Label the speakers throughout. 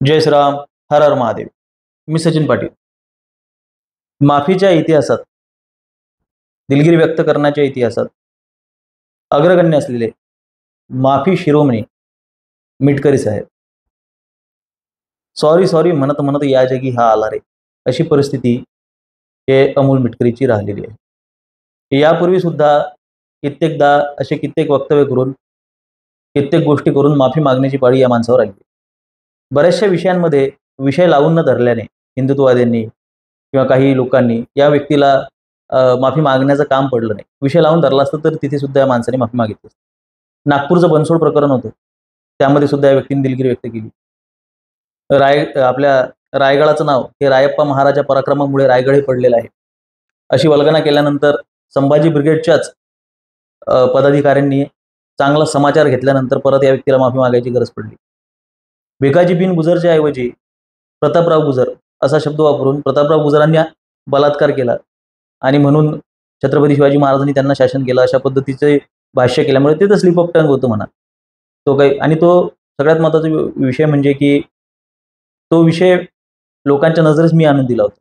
Speaker 1: जय श्रीराम. हर हर महादेव. मी सचिन पाटील. माफीच्या इतिहासात, दिलगिरी व्यक्त करण्याच्या इतिहासात अग्रगण्य असलेले माफी शिरोमणी मिटकरी साहेब. सॉरी सॉरी म्हणत म्हणत या जगी हा आला रे, अशी परिस्थिती हे अमोल मिटकरीची राहिलेली आहे. यापूर्वी सुद्धा कित्येकदा असे कित्येक वक्तव्य करून, कित्येक गोष्टी करून माफी मागण्याची पाळी या माणसावर आली. बऱ्याचशा विषयांमध्ये विषय लावून न धरल्याने हिंदुत्ववाद्यांनी किंवा काही लोकांनी या व्यक्तीला माफी मागण्याचं काम पडलं नाही. विषय लावून धरला असतं तर तिथे सुद्धा या माणसाने माफी मागितली असती. नागपूरचं बनसोड प्रकरण होतं, त्यामध्ये सुद्धा या व्यक्तीने दिलगिरी व्यक्त केली. आपल्या रायगडाचं नाव हे रायप्पा महाराजा पराक्रमामुळे रायगड हे पडलेलं आहे, अशी वल्गना केल्यानंतर संभाजी ब्रिगेडच्याच पदाधिकाऱ्यांनी चांगला समाचार घेतल्यानंतर परत या व्यक्तीला माफी मागायची गरज पडली. भिकाजी बिन गुजरच्या ऐवजी प्रतापराव गुजर असा शब्द वापरून प्रतापराव गुजरांनी बलात्कार केला आणि म्हणून छत्रपती शिवाजी महाराजांनी त्यांना शासन केलं, अशा पद्धतीचे भाष्य केल्यामुळे ते तर स्लिप ऑफ टंग होतं म्हणा. तो काही, आणि तो सगळ्यात महत्त्वाचा विषय म्हणजे की तो विषय लोकांच्या नजरेस मी आणून दिला होता.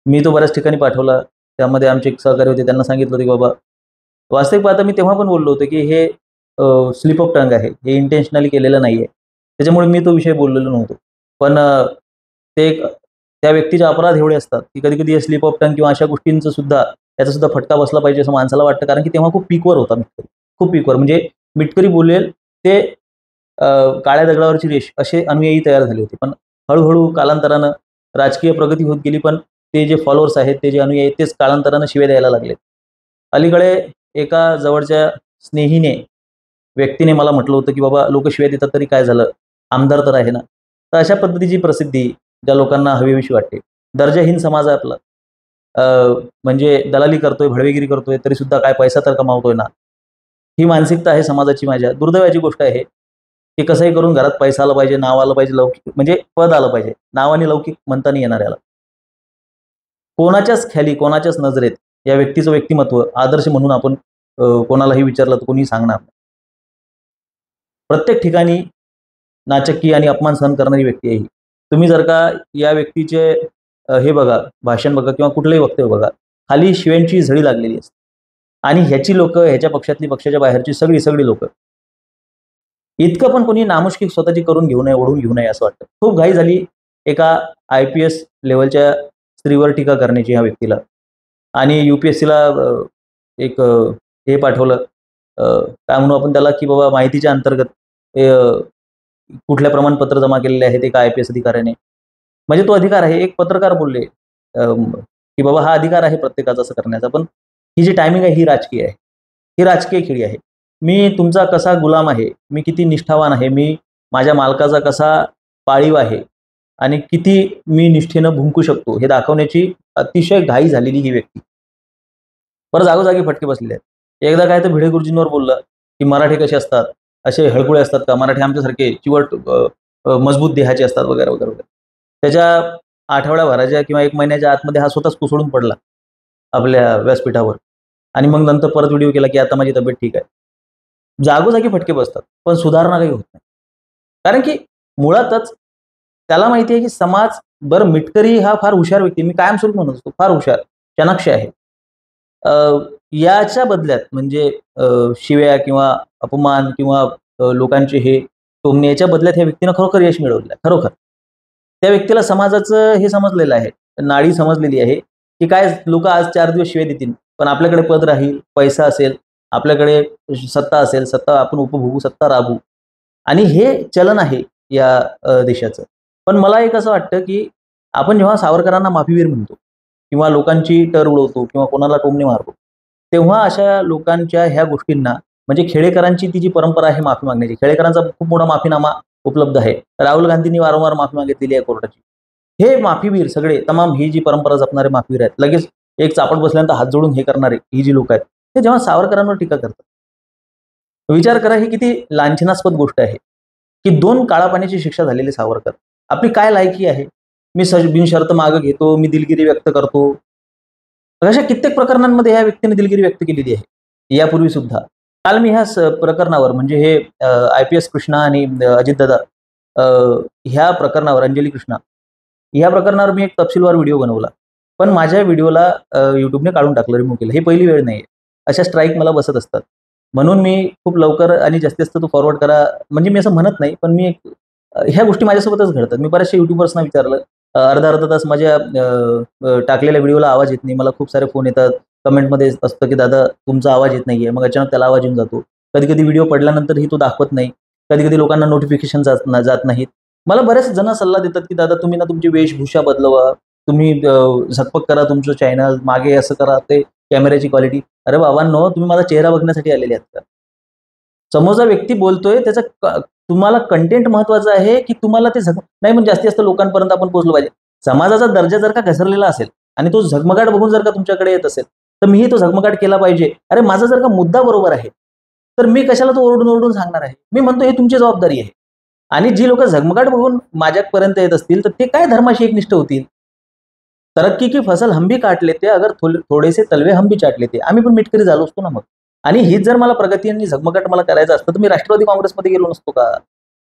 Speaker 1: मी तो बऱ्याच ठिकाणी पाठवला. त्यामध्ये आमचे एक सहकारी होते, त्यांना सांगितलं होतं की बाबा वास्तविक पाहता मी तेव्हा पण बोललो होतो की हे स्लिप ऑफ टंग आहे, हे इंटेन्शनली केलेलं नाही आहे, त्याच्यामुळे मी तो विषय बोललेलो नव्हतो. पण ते त्या व्यक्तीचे अपराध एवढे असतात की कधी कधी स्लिप ऑफ टंग किंवा अशा गोष्टींचं सुद्धा त्याचा सुद्धा फटका बसला पाहिजे असं माणसाला वाटतं. कारण की तेव्हा खूप पीकवर होता मिटकरी, खूप पीकवर. म्हणजे मिटकरी बोलेल ते काळ्या दगडावरची रेष असे अनुयायी तयार झाले होते. पण हळूहळू कालांतरानं राजकीय प्रगती होत गेली, पण ते जे फॉलोअर्स आहेत, ते जे अनुयायी आहेत, तेच कालांतरानं शिव्या द्यायला लागले. अलीकडे एका जवळच्या स्नेहीने व्यक्तीने मला म्हटलं होतं की बाबा लोक शिव्या देतात तरी काय झालं, आमदार तर आहे ना. तर अशा पद्धतीची प्रसिद्धी ज्या लोकांना हवीविषयी वाटते, दर्जाहीन समाज आहे आपला, म्हणजे दलाली करतोय, भडवेगिरी करतोय, तरी सुद्धा काय पैसा तर कमावतोय ना, ही मानसिकता आहे समाजाची. माझ्या दुर्दैवाची गोष्ट आहे की कसंही करून घरात पैसा आला पाहिजे, नाव आलं पाहिजे, लौकिक म्हणजे पद आलं पाहिजे. नाव आणि लौकिक म्हणता नाही येणार याला. कोणाच्याच ख्याली, कोणाच्याच नजरेत या व्यक्तीचं व्यक्तिमत्व आदर्श म्हणून आपण कोणालाही विचारलं तर कोणी सांगणार. प्रत्येक ठिकाणी नाचक्की आणि अपमान सहन करणारी व्यक्ती आहे ही. तुम्ही जर का या व्यक्तीचे हे बघा, भाषण बघा किंवा कुठलंही वक्तव्य बघा, खाली शिव्यांची झडी लागलेली असते. आणि ह्याची लोक, ह्याच्या पक्षातली, पक्षाच्या बाहेरची सगळी लोक, इतकं पण कोणी नामुष्की स्वतःची करून घेऊ नये, ओढून घेऊ नये असं वाटतं. खूप घाई झाली एका IPS लेवलच्या स्त्रीवर टीका करण्याची ह्या व्यक्तीला, आणि UPSCला एक हे पाठवलं, काय म्हणू आपण त्याला, की बाबा माहितीच्या अंतर्गत कुठल्या प्रमाणपत्र जमा केलेले आहेत एका IPS अधिकाऱ्याने. म्हणजे तो अधिकार आहे. एक पत्रकार बोलले की बाबा हा अधिकार आहे प्रत्येकाचा असं करण्याचा, पण ही जी टायमिंग आहे ही राजकीय आहे, ही राजकीय खेळी आहे. मी तुमचा कसा गुलाम आहे, मी किती निष्ठावान आहे, मी माझ्या मालकाचा कसा पाळीव आहे आणि किती मी निष्ठेनं भुंकू शकतो हे दाखवण्याची अतिशय घाई झालेली ही व्यक्ती. बरं जागोजागी फटके बसलेले आहेत. एकदा काय तर भिडे गुरुजींवर बोललं की मराठी कसे असतात, असे हळकुळे असतात का, मराठी आमच्यासारखे चिवट मजबूत देहाचे असतात वगैरे वगैरे वगैरे. त्याच्या आठवड्याभराच्या किंवा 1 महिन्याच्या आतमध्ये हा स्वतःच कोसळून पडला आपल्या व्यासपीठावर, आणि मग नंतर परत व्हिडिओ केला की आता माझी तब्येत ठीक आहे. जागोजागी फटके बसतात, पण सुधारणा काही होत नाही. कारण की मुळातच त्याला माहिती आहे की समाज, बरं मिटकरी हा फार हुशार व्यक्ती, मी कायमस्वरूपी म्हणत असतो, फार हुशार, चाणाक्ष आहे. याच्या बदल्यात म्हणजे शिव्या किंवा अपमान किंवा लोकांचे हे टोमणे, याच्या बदल्यात ह्या व्यक्तीनं खरोखर यश मिळवलेलं आहे. खरोखर त्या व्यक्तीला समाजाचं हे समजलेलं आहे, नाडी समजलेली आहे की काय लोक आज 4 दिवस शिव्या देतील, पण आपल्याकडे पद राहील, पैसा असेल, आपल्याकडे सत्ता असेल, सत्ता आपण उपभोगू, सत्ता राबू, आणि हे चलन आहे या देशाचं. पण मला एक असं वाटतं की आपण जेव्हा सावरकरांना माफीवीर म्हणतो किंवा लोकांची टर उडवतो किंवा कोणाला टोमणे मारतो, तेव्हा अशा लोकांच्या ह्या गोष्टींना, म्हणजे खेडेकरांची ती जी परंपरा आहे माफी मागण्याची, खेडेकरांचा खूप मोठा माफीनामा उपलब्ध आहे. राहुल गांधींनी वारंवार माफी मागितलेली आहे कोर्टाची. हे माफीवीर सगळे तमाम, ही जी परंपरा जपणारे माफीवीर आहेत, लगेच एक चापट बसल्यानंतर हात जोडून हे करणारे ही जी लोक आहेत, ते जेव्हा सावरकरांवर टीका करतात, विचार करा ही किती लांछनास्पद गोष्ट आहे की 2 काळा पाण्याची शिक्षा झालेली सावरकर. आपली काय लायकी आहे, मी बिनशर्त मागं घेतो, मी दिलगिरी व्यक्त करतो, अशा कित्येक प्रकरणांमध्ये या व्यक्तीने दिलगिरी व्यक्त केलेली आहे यापूर्वी सुद्धा. काल मी ह्या प्रकरणावर, म्हणजे हे IPS कृष्णा आणि अजितदादा ह्या प्रकरणावर अंजली कृष्णा ह्या प्रकरणावर मी एक तपशीलवार व्हिडिओ बनवला, पण माझ्या व्हिडिओला यूट्यूबने काढून टाकलं, रिमूव्ह केलं. ही पहिली वेळ नाही. अशा स्ट्राईक मला बसत असतात. म्हणून मी खूप लवकर आणि जास्तीत जास्त तो फॉरवर्ड करा, म्हणजे मी असं म्हणत नाही, पण मी ह्या गोष्टी माझ्यासोबतच घडतात. मी बऱ्याचशा युट्यूबर्सना विचारलं, अर्धा-अर्धा तास माझ्या टाकलेल्या व्हिडिओला आवाज येत नाही. मला खूप सारे फोन येतात. कमेंटमध्ये असतं की दादा तुमचा आवाज येत नाहीये. मग अचानक त्याला आवाज येऊन जातो. कधी-कधी व्हिडिओ पडल्यानंतरही तो दाखवत नाही. कधी-कधी लोकांना नोटिफिकेशन जात नाहीत. मला बरेच जण सल्ला देतात की दादा तुम्ही ना तुमची वेशभूषा बदलवा, तुम्ही झकपक करा तुमचं चॅनल, मागे असं करा, ते कॅमेऱ्याची क्वालिटी. अरे बाबांनो, तुम्ही माझा चेहरा बघण्यासाठी आलेले आहात का? समोरचा व्यक्ती बोलतोय त्याचा तुम्हाला कंटेंट महत्वाचं आहे की तुम्हाला ते नाही, म्हणजे जास्तीत जास्त लोकांपर्यंत आपण पोहोचलो पाहिजे. समाजाचा दर्जा जर का घसरलेला असेल आणि तो झगमगाट बघून जर का तुमच्याकडे येत असेल, तर मीही तो झगमगाट केला पाहिजे. अरे माझा जर का मुद्दा बरोबर आहे, तर मी कशाला तो ओरडून सांगणार आहे? मी म्हणतो ही तुमची जबाबदारी आहे. आणि जी लोकं झगमगाट बघून माझ्यापर्यंत येत असतील, तर ते काय धर्माशी एकनिष्ठ होतील? तरक्की की फसल हम भी काट लेते, अगर थोडेसे तलवे हम भी चाट लेते. आम्ही पण मिटकरी झालो असतो ना मग. आणि हीच जर मला प्रगती आणि झगमगाट मला करायचं असतं, तर मी राष्ट्रवादी काँग्रेसमध्ये गेलो नसतो का?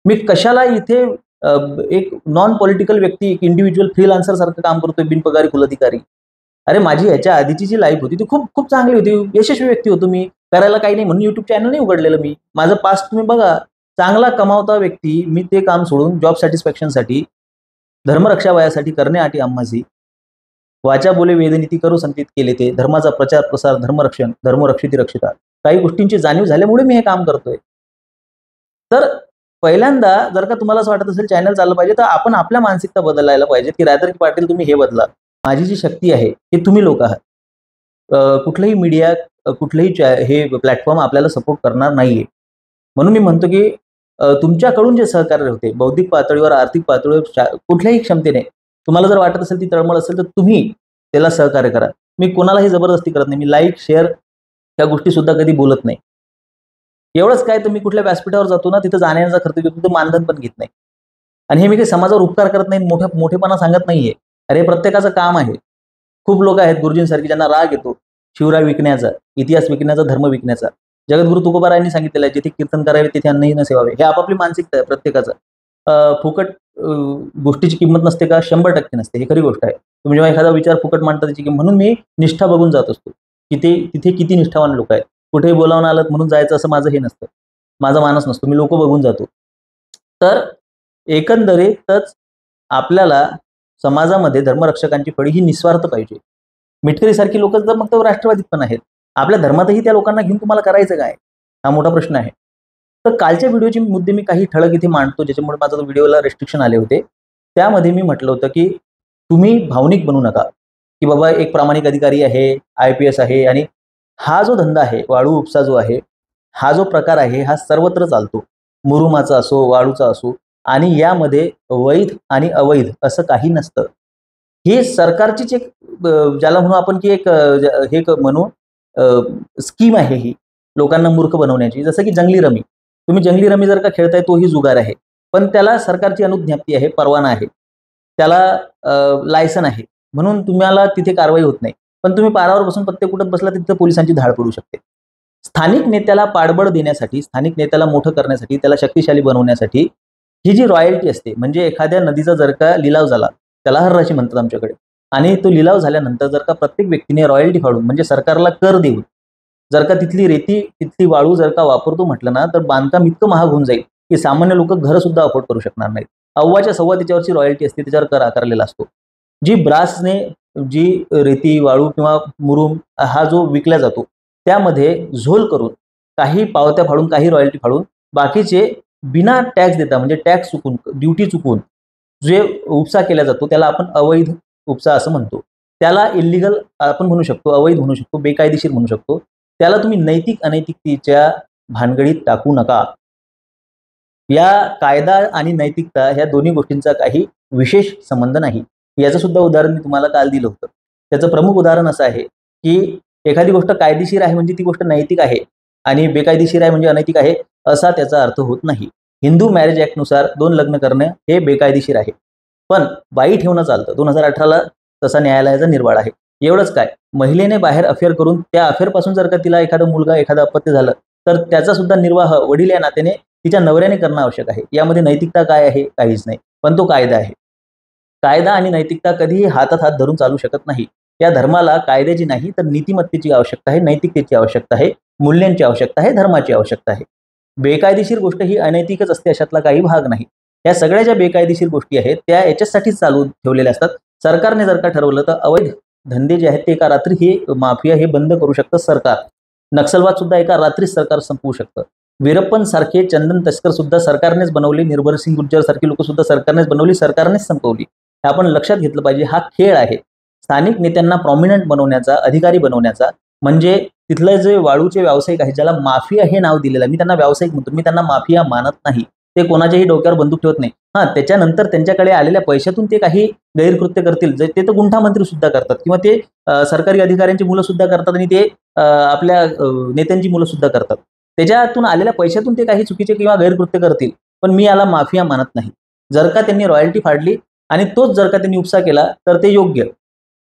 Speaker 1: मी कशाला इथे अ, एक नॉन पॉलिटिकल व्यक्ती, एक इंडिव्हिज्युअल फ्रीलान्सर सारखं काम करतोय, बिनपगारी कुलाधिकारी. अरे माझी ह्याच्या आधीची जी लाईफ होती ती खूप खूप चांगली होती. यशस्वी व्यक्ती होतो मी. करायला काही नाही म्हणून YouTube चॅनल नाही उघडलेलं मी. माझं पास्ट तुम्ही बघा. चांगला कमावता व्यक्ती, मी ते काम सोडून जॉब सॅटिस्फॅक्शनसाठी, धर्मरक्षा वयासाठी करणे आटी आम्हासी, वाचा बोले वेदनीती करू संकेत केले ते, धर्माचा प्रचार प्रसार, धर्मरक्षण, धर्मरक्षिती रक्षिता. काही गोष्टींची जाणीव झाल्यामुळे मी हे काम करतोय. तर पहिल्यांदा जर का तुम्हाला असं वाटत असेल चॅनल चाललं पाहिजे, तर आपण आपल्या मानसिकता बदलायला पाहिजे, की रायदर पाटील तुम्ही हे बदला. माझी जी शक्ती आहे, हे तुम्ही लोक आहात. कुठलंही मीडिया, कुठलंही हे प्लॅटफॉर्म आपल्याला सपोर्ट करणार नाहीये. म्हणून मी म्हणतो, की तुमच्याकडून जे सहकार्य होते, बौद्धिक पातळीवर, आर्थिक पातळीवर, कुठल्याही क्षमतेने तुम्हाला जर वाटत असेल ती तळमळ असेल, तर तुम्ही त्याला सहकार्य करा. मी कोणालाही जबरदस्ती करत नाही. मी लाईक, शेअर त्या गोष्टी सुद्धा कधी बोलत नाही. एवढंच काय, तर मी कुठल्या व्यासपीठावर जातो ना, तिथं जाण्याचा खर्च घेतो, तिथं मानधन पण घेत नाही. आणि हे मी काही समाजावर उपकार करत नाही, मोठेपणा सांगत नाहीये. अरे प्रत्येकाचं काम आहे. खूप लोक आहेत गुरुजींसारखी ज्यांना राग येतो शिवराय विकण्याचा, इतिहास विकण्याचा, धर्म विकण्याचा. जगद्गुरू तुकोबारायांनी सांगितलेलं आहे, जिथे कीर्तन करावे तिथे अन्नही न सेवावे. हे आपापली मानसिकता आहे प्रत्येकाचं. फुकट गोष्टीची किंमत नसते का? 100% नसते. ही खरी गोष्ट आहे. तुम्ही जेव्हा एखादा विचार फुकट मांडता त्याची किंमत, म्हणून मी निष्ठा बघून जात असतो, की तिथे किती निष्ठावान लोक आहेत. कुठेही बोलावून आलं म्हणून जायचं असं माझं हे नसतं. माझा मानस नसतो. मी लोक बघून जातो. तर एकंदरीतच आपल्याला समाजामध्ये धर्मरक्षकांची फळी ही निस्वार्थ पाहिजे. मिटकरीसारखी लोक तर मग तर राष्ट्रवादीत पण आहेत. आपल्या धर्मातही त्या लोकांना घेऊन तुम्हाला करायचं काय? हा मोठा प्रश्न आहे. तर कालच्या व्हिडिओचे मुद्दे मी काही ठळक इथे मांडतो, ज्याच्यामुळे माझा व्हिडिओला रेस्ट्रिक्शन आले होते. त्यामध्ये मी म्हटलं होतं, की तुम्ही भावनिक बनू नका, की बाबा एक प्रामाणिक अधिकारी आहे, IPS आहे, आणि हा जो धंदा आहे, वाळू उपसा जो आहे, हा जो प्रकार आहे, हा सर्वत्र चालतो. मुरुमाचा असो, वाळूचा असो, आणि यामध्ये वैध आणि अवैध असं काही नसतं. ही सरकारचीच एक ज्याला म्हणू आपण, की एक हे म्हणू स्कीम आहे ही, लोकांना मूर्ख बनवण्याची. जसं की जंगली रमी. तुम्ही जंगली रमी जर का खेळताय, तोही जुगार आहे. पण त्याला सरकारची अनुज्ञप्ती आहे, परवाना आहे. त्याला लायसन आहे. म्हणून तुम्हाला तिथे कारवाई होत नाही. पण तुम्ही पारावर बसून पत्ते कुटत बसला, तिथे पोलिसांची धाड पडू शकते. स्थानिक नेत्याला पाठबळ देण्यासाठी, स्थानिक नेत्याला मोठं करण्यासाठी, त्याला शक्तिशाली बनवण्यासाठी ही जी रॉयल्टी असते, म्हणजे एखाद्या नदीचा जर का लिलाव झाला, त्याला हरराशी म्हणतात आमच्याकडे, आणि तो लिलाव झाल्यानंतर जर का प्रत्येक व्यक्तीने रॉयल्टी फाडून, म्हणजे सरकारला कर देऊन, जर का तिथली रेती, तिथली वाळू जर का वापरतो म्हटलं ना, तर बांधकाम इतकं महाग होऊन जाईल, की सामान्य लोक घरं सुद्धा अफोर्ड करू शकणार नाहीत. अव्वाच्या सव्वा त्याच्यावरची रॉयल्टी असते, त्याच्यावर कर आकारलेला असतो. जी ब्रासने, जी रेती, वाळू किंवा मुरुम हा जो विकला जातो, त्यामध्ये झोल करून, काही पावत्या फाडून, काही रॉयल्टी फाडून, बाकीचे बिना टॅक्स देता, म्हणजे टॅक्स चुकून, ड्युटी चुकून जे उपसा केला जातो, त्याला आपण अवैध उपसा असं म्हणतो. त्याला इल्लीगल आपण म्हणू शकतो, अवैध म्हणू शकतो, बेकायदेशीर म्हणू शकतो. त्याला तुम्ही नैतिक अनैतिकतेच्या भानगडीत टाकू नका. या कायदा आणि नैतिकता ह्या दोन्ही गोष्टींचा काही विशेष संबंध नाही. याचं सुद्धा उदाहरण मी तुम्हाला काल दिलं होतं. त्याचं प्रमुख उदाहरण असं आहे, की एखादी गोष्ट कायदेशीर आहे म्हणजे ती गोष्ट नैतिक आहे, आणि बेकायदेशीर आहे म्हणजे अनैतिक आहे, असा त्याचा अर्थ होत नाही. हिंदू मॅरेज ॲक्टनुसार 2 लग्न करणं हे बेकायदेशीर आहे. पण बाई ठेवणं चालतं. 2018ला तसा न्यायालयाचा निर्वाळ आहे. एवढंच काय, महिलेने बाहेर अफेअर करून त्या अफेअरपासून जर का तिला एखादा मुलगा, एखादा अपत्य झालं, तर त्याचा सुद्धा निर्वाह वडील या नात्याने तिच्या नवऱ्याने करणं आवश्यक आहे. यामध्ये नैतिकता काय आहे? काहीच नाही. पण तो कायदा आहे. कायदा आणि नैतिकता कधीही हातात हात धरून चालू शकत नाही. या धर्माला कायद्याची नाही तर नीतिमत्तेची आवश्यकता आहे, नैतिकतेची आवश्यकता आहे, मूल्यांची आवश्यकता आहे, धर्माची आवश्यकता आहे. बेकायदेशीर गोष्ट ही अनैतिकच असते अशातला काही भाग नाही. या सगळ्या ज्या बेकायदेशीर गोष्टी आहेत त्या याच्यासाठीच चालू ठेवलेल्या असतात. सरकारने जर का ठरवलं तर अवैध धंदे जे आहेत ते एका रात्री हे माफिया हे बंद करू शकतं सरकार. नक्षलवाद सुद्धा एका रात्रीत सरकार संपवू शकतं. वीरप्पन सारखे चंदन तस्कर सुद्धा सरकारनेच बनवले, निर्भय सिंग गुर्जर सारखी लोक सुद्धा सरकारनेच बनवली, सरकारनेच संपवली. हे आपण लक्षात घेतलं पाहिजे. हा खेळ आहे. स्थानिक नेत्यांना प्रॉमिनंट बनवण्याचा, अधिकारी बनवण्याचा, म्हणजे तिथलं जे वाळूचे व्यावसायिक आहेत ज्याला माफिया हे नाव दिलेलं आहे, मी त्यांना व्यावसायिक म्हणतो, मी त्यांना माफिया मानत नाही. ते कोणाच्याही डोक्यावर बंदूक ठेवत नाही. त्याच्यानंतर त्यांच्याकडे आलेल्या पैशातून ते काही गैरकृत्य करतील, ते तर गुंठा मंत्री सुद्धा करतात किंवा ते सरकारी अधिकाऱ्यांची मुलं सुद्धा करतात आणि ते आपल्या नेत्यांची मुलं सुद्धा करतात. त्याच्यातून आलेल्या पैशातून ते काही चुकीचे किंवा गैरकृत्य करतील, पण मी याला माफिया मानत नाही. जर का त्यांनी रॉयल्टी फाडली आणि तोच जर का त्यांनी उपसा केला तर ते योग्य.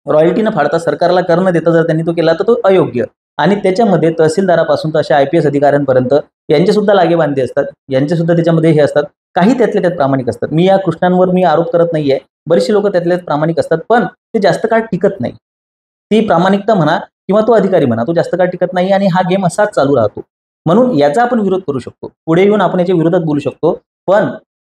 Speaker 1: रॉयल्टी न फाडता सरकारला कर न देता जर त्यांनी तो केला तर तो अयोग्य. आणि त्याच्यामध्ये तहसीलदारापासून तर अशा IPS अधिकाऱ्यांपर्यंत यांचे सुद्धा लागेबांधे असतात, यांचे सुद्धा त्याच्यामध्ये हे असतात. काही त्यातल्या त्यात प्रामाणिक असतात. मी या कृष्णांवर मी आरोप करत नाहीये. बरेचसे लोक त्यातल्या त्यात प्रामाणिक असतात, पण ते जास्त काळ टिकत नाही. ती प्रामाणिकता म्हणा किंवा तो अधिकारी म्हणा, तो जास्त काळ टिकत नाही आणि हा गेम असाच चालू राहतो. म्हणून याचा आपण विरोध करू शकतो. पुढे येऊन आपण याच्या विरोधात बोलू शकतो. पण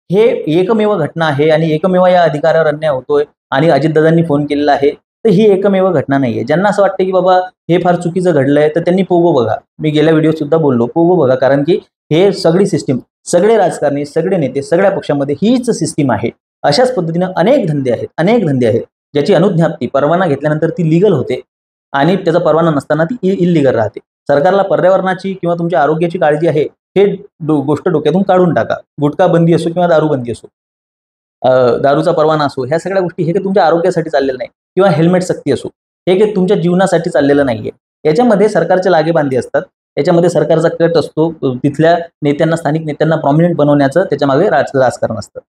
Speaker 1: हे एकमेव घटना आहे आणि एकमेव या अधिकारावर अन्याय होतोय आणि अजितदादांनी फोन केलेला आहे, तर ही एकमेव घटना नाहीये. ज्यांना असं वाटतं की बाबा हे फार चुकीचं घडलंय तर त्यांनी पोगो बघा. मी गेल्या व्हिडिओत सुद्धा बोललो, पोगो बघा. कारण की हे सगळी सिस्टीम, सगळे राजकारणी, सगळे नेते, सगळ्या पक्षामध्ये हीच सिस्टीम आहे. अशाच पद्धतीनं अनेक धंदे आहेत ज्याची अनुज्ञप्ती परवाना घेतल्यानंतर ती लीगल होते आणि त्याचा परवाना नसताना ती इल्लीगल राहते. सरकारला पर्यावरणाची किंवा तुमच्या आरोग्याची काळजी आहे हे गोष्ट डोक्यातून काढून टाका. गुटखा बंदी असो किंवा दारू बंदी असो, दारूचा परवाना असो, ह्या सगळ्या गोष्टी हे काही तुमच्या आरोग्यासाठी चाललेलं नाही किंवा हेल्मेट सक्ती असो, हे काही तुमच्या जीवनासाठी चाललेलं नाहीये. याच्यामध्ये सरकारचे लागेबांधे असतात, याच्यामध्ये सरकारचा कट असतो, तिथल्या नेत्यांना, स्थानिक नेत्यांना प्रॉमिनंट बनवण्याचं त्याच्या मागे राजकारण असतं.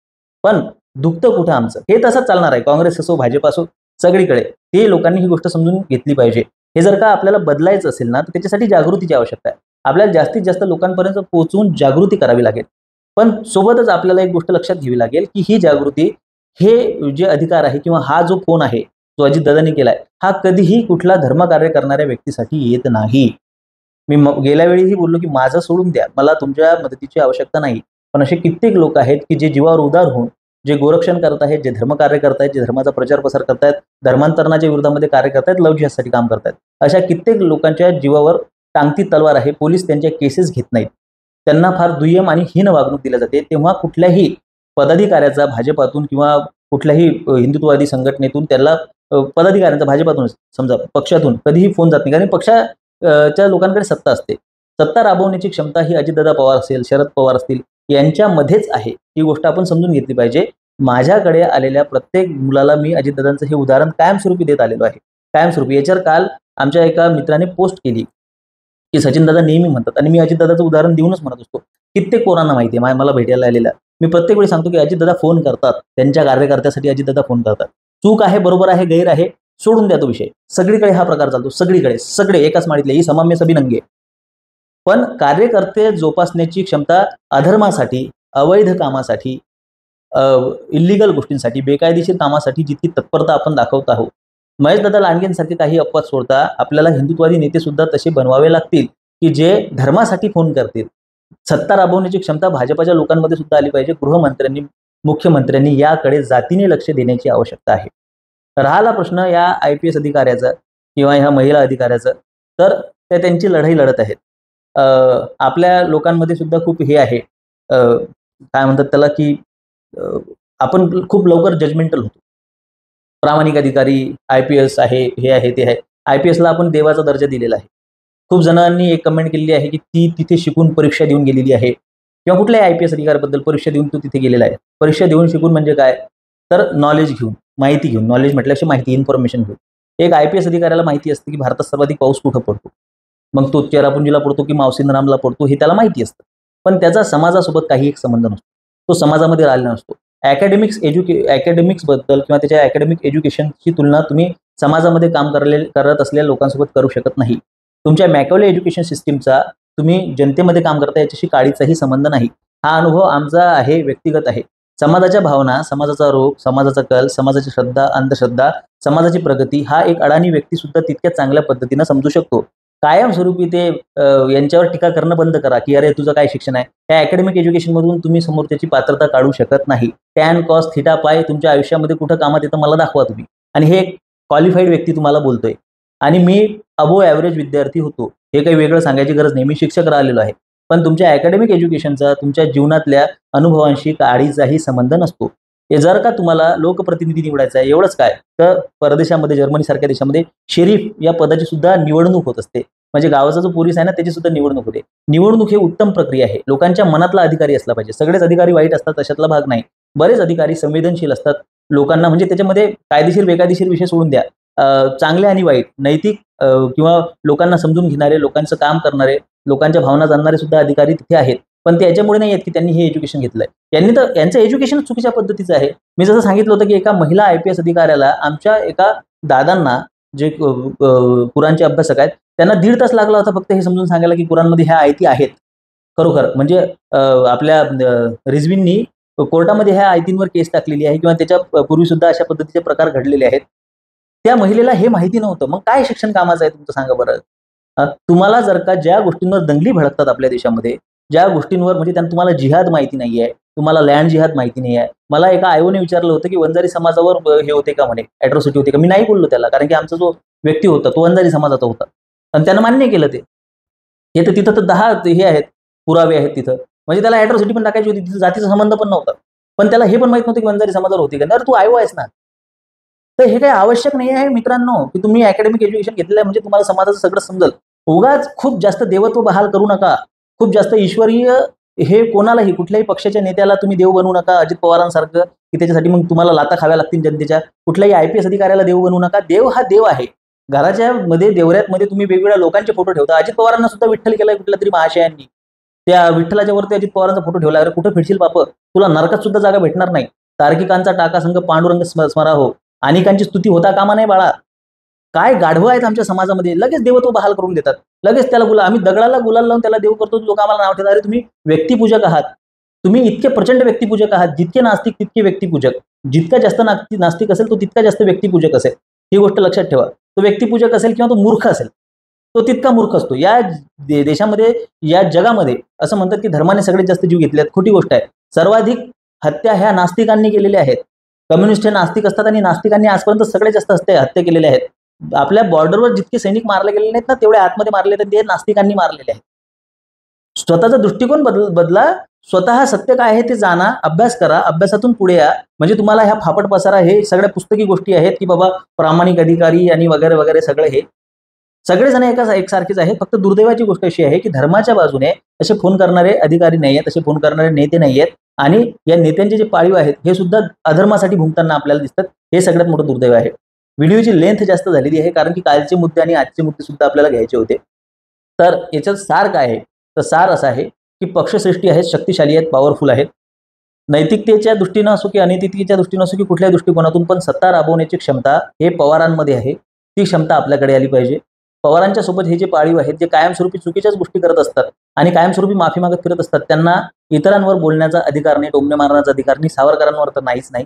Speaker 1: पण दुखतं कुठं आमचं? हे तसंच चालणार आहे. काँग्रेस असो, भाजप असो, सगळीकडे ते लोकांनी ही गोष्ट समजून घेतली पाहिजे. हे जर का आपल्याला बदलायचं असेल ना तर त्याच्यासाठी जागृतीची आवश्यकता आहे. आपल्याला जास्तीत जास्त लोकांपर्यंत पोहोचवून जागृती करावी लागेल. पण सोबतच आपल्याला एक गोष्ट लक्षात घ्यावी लागेल की ही जागृती, हे जे अधिकार आहे किंवा हा जो फोन आहे जो अजितदादांनी केलाय, हा कधीही कुठला धर्मकार्य करणाऱ्या व्यक्तीसाठी येत नाही. मी गेल्या वेळीही बोललो की माझं सोडून द्या, मला तुमच्या मदतीची आवश्यकता नाही. पण असे कित्येक लोक आहेत की जे जीवावर उदार होऊन जे गोरक्षण करत आहेत, जे धर्मकार्य करतायत, जे धर्माचा प्रचार प्रसार करतायत, धर्मांतरणाच्या विरोधामध्ये कार्य करतायत, लव्ह जिहादसाठी काम करतायत, अशा कित्येक लोकांच्या जीवावर टांगती तलवार आहे. पोलीस त्यांच्या केसेस घेत नाहीत. त्यांना फार दुय्यम आणि हीन वागणूक दिली जाते. तेव्हा कुठल्याही पदाधिकाऱ्याचा भाजपातून किंवा कुठल्याही हिंदुत्ववादी संघटनेतून त्याला पदाधिकाऱ्यांचा, भाजपातूनच समजा पक्षातून कधीही फोन जात नाही. कारण पक्षाच्या लोकांकडे सत्ता असते. सत्ता राबवण्याची क्षमता ही अजितदादा पवार असेल, शरद पवार असतील, यांच्यामध्येच आहे. ही गोष्ट आपण समजून घेतली पाहिजे. माझ्याकडे आलेल्या प्रत्येक मुलाला मी अजितदादांचं हे उदाहरण कायमस्वरूपी देत आलेलो आहे. कायमस्वरूपी. याच्यावर काल आमच्या एका मित्राने पोस्ट केली की सचिनदादा नेहमी म्हणतात, आणि मी अजितदादाचं उदाहरण देऊनच म्हणत असतो. कित्येक पोरांना माहिती आहे, मला भेटायला आलेल्या. मी प्रत्येक वेळी सांगतो की अजितदादा फोन करतात, त्यांच्या कार्यकर्त्यासाठी अजितदादा फोन करतात. चूक आहे, बरोबर आहे, गैर आहे, सोडून द्या तो विषय. सगळीकडे हा प्रकार चालतो, सगळीकडे, सगळे एकाच माळीतले, ही समाम्य सभी नंगे. पण कार्यकर्ते जोपासण्याची क्षमता अधर्मासाठी, अवैध कामासाठी, इल्लिगल गोष्टींसाठी, बेकायदेशीर कामासाठी जितकी तत्परता आपण दाखवत आहोत, महेशदादा लांडगेंसारखे काही अपवाद सोडता आपल्याला हिंदुत्ववादी नेते सुद्धा तसे बनवावे लागतील की जे धर्मासाठी फोन करतील. सत्ता राबवण्याची क्षमता भाजपाच्या लोकांमध्ये सुद्धा आली पाहिजे. गृहमंत्र्यांनी, मुख्यमंत्र्यांनी याकडे जातीने लक्ष देण्याची आवश्यकता आहे. राहिला प्रश्न या IPS अधिकाऱ्याचा किंवा ह्या महिला अधिकाऱ्याचा, तर त्या त्यांची लढाई लढत आहेत. आपल्या लोकांमध्ये सुद्धा खूप हे आहे, काय म्हणतात त्याला, की आपण खूप लवकर जजमेंटल होतो. प्रामाणिक अधिकारी, IPS आहे, हे आहे, ते आहे. IPSला आपण देवाचा दर्जा दिलेला आहे. खूप जणांनी एक कमेंट केलेली आहे की ती तिथे शिकून परीक्षा देऊन गेलेली आहे, किंवा कुठल्याही IPS अधिकाऱ्याबद्दल परीक्षा देऊन तो तिथे गेलेला आहे. परीक्षा देऊन शिकून म्हणजे काय, तर नॉलेज घेऊन, माहिती घेऊन. नॉलेज म्हटल्याशी माहिती, इन्फॉर्मेशन घेऊन. एक IPS अधिकाऱ्याला माहिती असते की भारतात सर्वाधिक पाऊस कुठं पडतो, मग तो चेरापुंजीला पडतो की मावसिनरामला पडतो हे त्याला माहिती असतं. पण त्याचा समाजासोबत काही एक संबंध नसतो, तो समाजामध्ये राहिला नसतो. अकॅडमिक्सबद्दल किंवा त्याच्या अकॅडमिक एज्युकेशनची तुलना तुम्ही समाजामध्ये काम करत असलेल्या लोकांसोबत करू शकत नाही. तुमच्या मॅकॅवले एज्युकेशन सिस्टीमचा तुम्ही जनतेमध्ये काम करता याच्याशी काळीचाही संबंध नाही. हा अनुभव आमचा आहे, व्यक्तिगत आहे. समाजाच्या भावना, समाजाचा रोग, समाजाचा कल, समाजाची श्रद्धा, अंधश्रद्धा, समाजाची प्रगती हा एक अडाणी व्यक्ती सुद्धा तितक्या चांगल्या पद्धतीनं समजू शकतो. कायमस्वरूपी ते यांच्यावर टीका करणं बंद करा, की "अरे, तुझं काय शिक्षण आहे?" त्या अकॅडमिक एज्युकेशनमधून तुम्ही समोरच्याची पात्रता काढू शकत नाही. टॅन, कॉस, थिटा, पाय तुमच्या आयुष्यामध्ये कुठं कामात येतं मला दाखवा तुम्ही. आणि हे एक क्वालिफाईड व्यक्ती तुम्हाला बोलतोय. आणि मी अबोव्ह ॲव्हरेज विद्यार्थी होतो. हे काही वेगळं सांगायची गरज नाही. मी शिक्षक राहिलेलो आहे. पण तुमच्या अकॅडमिक एज्युकेशनचा तुमच्या जीवनातल्या अनुभवांशी काडीचाही संबंध नसतो. हे जर का तुम्हाला लोकप्रतिनिधी निवडायचा आहे एवढंच काय, तर परदेशामध्ये जर्मनीसारख्या देशामध्ये शेरीफ या पदाची सुद्धा निवडणूक होत असते. म्हणजे गावाचा जो पोलीस आहे ना त्याची सुद्धा निवडणूक होते. निवडणूक ही उत्तम प्रक्रिया आहे. लोकांच्या मनातला अधिकारी असला पाहिजे. सगळेच अधिकारी वाईट असतात अशातला भाग नाही. बरेच अधिकारी संवेदनशील असतात. लोकांना म्हणजे त्याच्यामध्ये कायदेशीर बेकायदेशीर विषय सोडून द्या. चांगले आणि वाईट, नैतिक किंवा लोकांना समजून घेणारे, लोकांचं काम करणारे, लोकांच्या भावना जाणणारे सुद्धा अधिकारी तिथे आहेत. पण ते याच्यामुळे नाही आहेत की त्यांनी हे एज्युकेशन घेतलंय. यांनी तर यांचं एज्युकेशन चुकीच्या पद्धतीचं आहे. मी जसं सांगितलं होतं की एका महिला IPS अधिकाऱ्याला आमच्या एका दादांना जे कुराणचे अभ्यासक आहेत, त्यांना 1.5 तास लागला होता फक्त हे समजून सांगायला की कुराणमध्ये ह्या आयती आहेत. खरोखर म्हणजे आपल्या रिझवींनी कोर्टामध्ये ह्या आयतींवर केस टाकलेली आहे किंवा त्याच्या पूर्वी सुद्धा अशा पद्धतीचे प्रकार घडलेले आहेत. त्या महिलेला हे माहिती नव्हतं. मग काय शिक्षण कामाचं आहे तुमचं सांगा बरं? तुम्हाला जर का ज्या गोष्टींवर दंगली भडकतात आपल्या देशामध्ये, ज्या गोष्टींवर म्हणजे त्यांना तुम्हाला जिहाद माहिती नाही आहे, तुम्हाला लँड जिहाद माहिती नाही आहे. मला एका आयोने विचारलं होतं की वंजारी समाजावर हे होते का म्हणे, ॲट्रॉसिटी होते का? मी नाही बोललो त्याला, कारण की आमचा जो व्यक्ती होता तो वंजारी समाजाचा होता. आणि त्यानं मान्य केलं ते. हे तर तिथं तर 10 हे आहेत, पुरावे आहेत तिथं. म्हणजे त्याला ॲट्रॉसिटी पण टाकायची होती. तिथं जातीचा संबंध पण नव्हता. पण त्याला हे पण माहीत नव्हतं की वंजारी समाजावर होती का? अरे तू आयो आहेस ना. तर हे काही आवश्यक नाही आहे मित्रांनो, की तुम्ही अकॅडमिक एज्युकेशन घेतलेलं आहे म्हणजे तुम्हाला समाजाचं सगळं समजेल. उगाच खूप जास्त देवत्व बहाल करू नका. खूप जास्त ईश्वरीय हे कोणालाही कुठल्याही पक्षाच्या नेत्याला तुम्ही देव बनवू नका. अजित पवारांसारखं, की त्याच्यासाठी मग तुम्हाला लाथा खाव्या लागतील जनतेच्या. कुठल्याही IPS अधिकाऱ्याला देव बनवू नका. देव हा देव आहे. घराच्या मध्ये देवऱ्यामध्ये तुम्ही वेगवेगळ्या लोकांचे फोटो ठेवता. अजित पवारांना सुद्धा विठ्ठल केलाय कुठल्या तरी महाशयांनी. त्या विठ्ठलाच्या वरती अजित पवारांचा फोटो ठेवला. अरे कुठं फिरशील बाप? तुला नरकात सुद्धा जागा भेटणार नाही. तार्किकांचा टाका संघ पांडुरंग स्मरा हो. अनेकांची स्तुती होता कामा नाही बाळा. काय गाढवं आहेत आमच्या समाजामध्ये. लगेच देवत्व बहाल करून देतात. लगेच त्याला आम्ही दगडाला गुलाल लावून त्याला देव करतो. लोक आम्हाला नाव ठेवतात. अरे तुम्ही व्यक्तिपूजक आहात. तुम्ही इतके प्रचंड व्यक्तिपूजक आहात. जितके नास्तिक तितके व्यक्तिपूजक. जितका जास्त नास्तिक असेल तो तितका जास्त व्यक्तिपूजक असेल. ही गोष्ट लक्षात ठेवा. तो व्यक्तिपूजक असेल किंवा तो मूर्ख असेल, तो तितका मूर्ख असतो. या देशामध्ये, या जगामध्ये असं म्हणतात की धर्माने सगळ्यात जास्त जीव घेतले आहेत. खोटी गोष्ट आहे. सर्वाधिक हत्या ह्या नास्तिकांनी केलेल्या आहेत. कम्युनिस्ट हे नास्तिक असतात आणि नास्तिकांनी आजपर्यंत सगळ्यात जास्त हत्या केलेल्या आहेत. आपल्या बॉर्डरवर जितके सैनिक मारले गेलेले नाहीत ना, तेवढे आतमध्ये मारले तर ते नास्तिकांनी मारलेले आहेत. स्वतःचा दृष्टिकोन बदला. स्वतः सत्य काय आहे ते जाणा, अभ्यास करा, अभ्यासातून पुढे या. म्हणजे तुम्हाला ह्या फापट पसारा हे सगळ्या पुस्तकी गोष्टी आहेत की बाबा प्रामाणिक अधिकारी आणि वगैरे वगैरे सगळे हे सगळेजण एकसारखेच आहे. फक्त दुर्दैवाची गोष्ट अशी आहे की धर्माच्या बाजूने असे फोन करणारे अधिकारी नाही आहेत, असे फोन करणारे नेते नाही आहेत. आणि या नेत्यांचे जे पाळीव आहेत हे सुद्धा अधर्मासाठी भुंकताना आपल्याला दिसतात. हे सगळ्यात मोठं दुर्दैव आहे. व्हिडिओची लेंथ जास्त झालेली आहे कारण की कालचे मुद्दे आणि आजचे मुद्दे सुद्धा आपल्याला घ्यायचे होते. तर याच्यात सार काय आहे? तर सार असं आहे की पक्षश्रेष्ठी आहेत, शक्तिशाली आहेत, पॉवरफुल आहेत. नैतिकतेच्या दृष्टीनं असो की अनैतिकतेच्या दृष्टीनं असो की कुठल्या दृष्टिकोनातून पण सत्ता राबवण्याची क्षमता हे पवारांमध्ये आहे. ती क्षमता आपल्याकडे आली पाहिजे. पवारांच्या सोबत हे जे पाळीव आहेत जे कायमस्वरूपी चुकीच्याच गोष्टी करत असतात आणि कायमस्वरूपी माफी मागत फिरत असतात, त्यांना इतरांवर बोलण्याचा अधिकार नाही, टोमणे मारण्याचा अधिकार नाही. सावरकरांवर तर नाहीच नाही.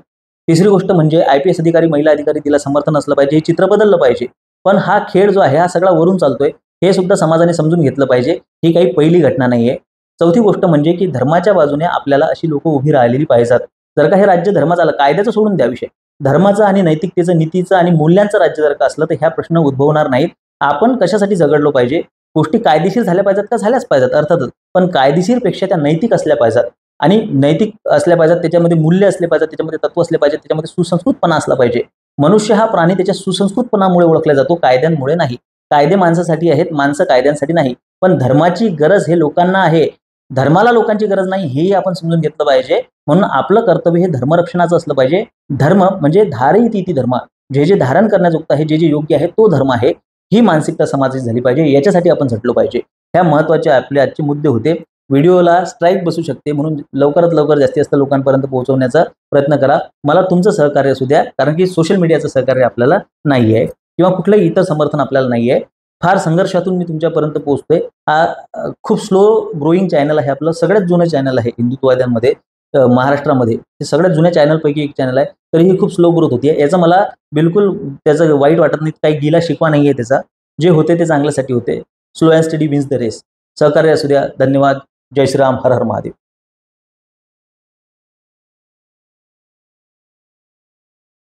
Speaker 1: तिसरी गोष्ट म्हणजे IPS अधिकारी, महिला अधिकारी तिला समर्थन असलं पाहिजे. हे चित्र बदललं पाहिजे. पण हा खेळ जो आहे हा सगळा वरून चालतोय हे सुद्धा समाजाने समजून घेतलं पाहिजे. ही काही पहिली घटना नाहीये. चौथी गोष्ट म्हणजे की धर्माच्या बाजूने आपल्याला अशी लोक उभी राहिलेली पाहिजेत. जर का हे राज्य धर्माचं आलं, कायद्याचं सोडून द्या विषय, धर्माचं आणि नैतिकतेचं, नीतीचं आणि मूल्यांचं राज्य जर का असलं तर ह्या प्रश्न उद्भवणार नाहीत. आपण कशासाठी झगडलो पाहिजे? गोष्टी कायदेशीर झाल्या पाहिजेत का? झाल्याच पाहिजेत अर्थातच. पण कायदेशीरपेक्षा त्या नैतिक असल्या पाहिजेत. आणि नैतिक असल्या पाहिजेत, त्याच्यामध्ये मूल्य असले पाहिजेत, त्याच्यामध्ये तत्व असले पाहिजेत, त्याच्यामध्ये सुसंस्कृतपणा असला पाहिजे. मनुष्य हा प्राणी त्याच्या सुसंस्कृतपणामुळे ओळखला जातो, कायद्यांमुळे नाही. कायदे माणसासाठी आहेत, माणसं कायद्यांसाठी नाही. पण धर्माची गरज हे लोकांना आहे. धर्माला लोकांची गरज नाही हेही आपण समजून घेतलं पाहिजे. म्हणून आपलं कर्तव्य हे धर्मरक्षणाचं असलं पाहिजे. धर्म म्हणजे धारयिती धर्म, जे जे धारण करण्याजोगतं आहे, जे जे योग्य आहे तो धर्म आहे. ही मानसिकता समाजाची झाली पाहिजे. याच्यासाठी आपण झटलो पाहिजे. ह्या महत्त्वाचे आपले आजचे मुद्दे होते. व्हिडिओला स्ट्राईक बसू शकते म्हणून लवकरात लवकर जास्तीत जास्त लोकांपर्यंत पोहोचवण्याचा प्रयत्न करा. मला तुमचं सहकार्य असू द्या, कारण की सोशल मीडियाचं सहकार्य आपल्याला नाही आहे किंवा कुठलंही इतर समर्थन आपल्याला नाही आहे. फार संघर्षातून मी तुमच्यापर्यंत पोहोचतोय. हा खूप स्लो ग्रोईंग चॅनल आहे आपलं. सगळ्यात जुनं चॅनल आहे हिंदुत्ववाद्यांमध्ये महाराष्ट्रामध्ये. ते सगळ्यात जुन्या चॅनलपैकी एक चॅनल आहे. तरीही खूप स्लो ग्रोथ होतीये. याचं मला बिलकुल त्याचं वाईट वाटत नाही. काही गिला शिकवा नाहीये त्याचा. जे होते ते चांगल्यासाठी होते. Slow and steady wins the race. सहकार्य असू द्या. धन्यवाद. जय श्रीराम. हर हर महादेव.